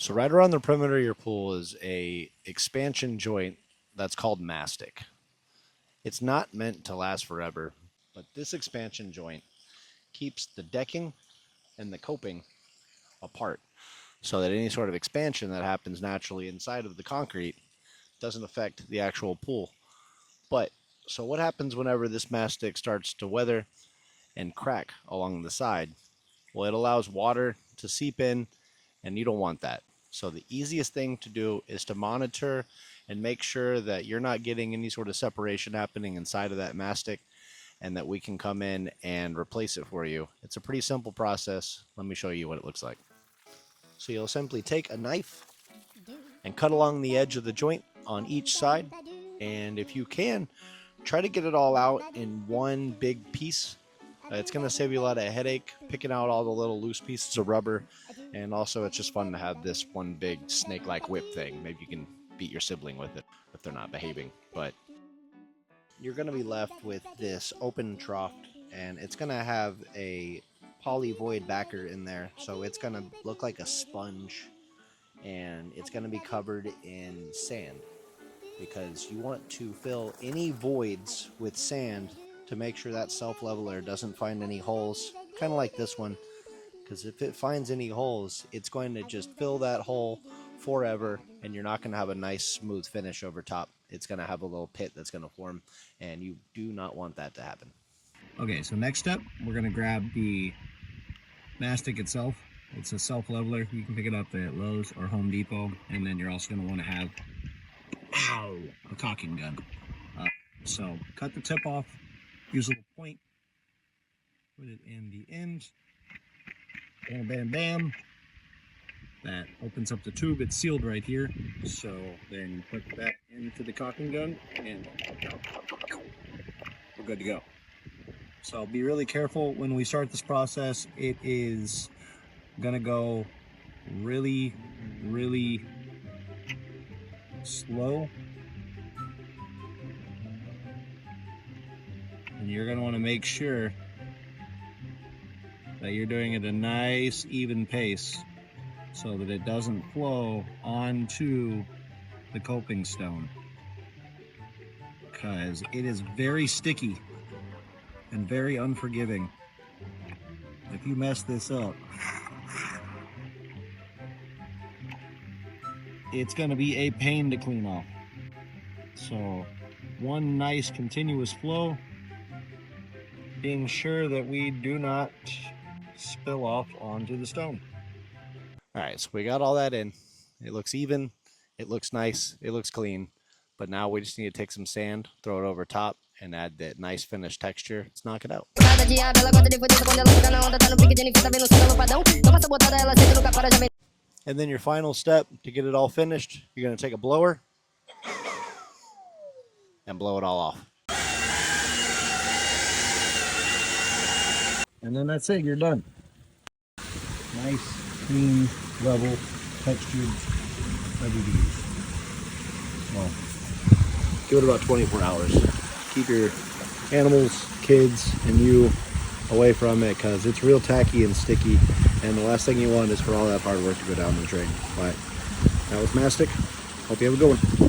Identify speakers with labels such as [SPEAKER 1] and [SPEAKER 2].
[SPEAKER 1] So right around the perimeter of your pool is a expansion joint that's called Mastic. It's not meant to last forever, but this expansion joint keeps the decking and the coping apart so that any sort of expansion that happens naturally inside of the concrete doesn't affect the actual pool. But so what happens whenever this mastic starts to weather and crack along the side? Well, it allows water to seep in, and you don't want that. So the easiest thing to do is to monitor and make sure that you're not getting any sort of separation happening inside of that mastic, and that we can come in and replace it for you. It's a pretty simple process. Let me show you what it looks like. So you'll simply take a knife and cut along the edge of the joint on each side, and if you can, try to get it all out in one big piece. It's going to save you a lot of headache picking out all the little loose pieces of rubber, and also it's just fun to have this one big snake-like whip thing. Maybe you can beat your sibling with it if they're not behaving. But you're going to be left with this open trough, and it's going to have a poly void backer in there, so it's going to look like a sponge, and it's going to be covered in sand because you want to fill any voids with sand to make sure that self-leveler doesn't find any holes, kind of like this one, because if it finds any holes, it's going to just fill that hole forever, and you're not going to have a nice smooth finish over top. It's going to have a little pit that's going to form, and you do not want that to happen. Okay, so next step, we're going to grab the mastic itself. It's a self-leveler. You can pick it up at Lowe's or Home Depot, and then you're also going to want to have a caulking gun. So cut the tip off, use a little point, put it in the end, bam, bam, bam. That opens up the tube. It's sealed right here. So then put that into the caulking gun, and we're good to go. So be really careful when we start this process. It is gonna go really, really slow. And you're gonna wanna make sure that you're doing it at a nice, even pace so that it doesn't flow onto the coping stone, because it is very sticky and very unforgiving. If you mess this up, it's going to be a pain to clean off. So one nice continuous flow, being sure that we do not spill off onto the stone. All right, so we got all that in. It looks even, it looks nice, it looks clean, but now we just need to take some sand, throw it over top, and add that nice finished texture. Let's knock it out. And then your final step to get it all finished, you're going to take a blower and blow it all off. And then that's it, you're done. Nice, clean, level, textured, ready to use. Well, give it about 24 hours. Keep your animals, kids, and you away from it, because it's real tacky and sticky, and the last thing you want is for all that hard work to go down the drain. But that was Mastic. Hope you have a good one.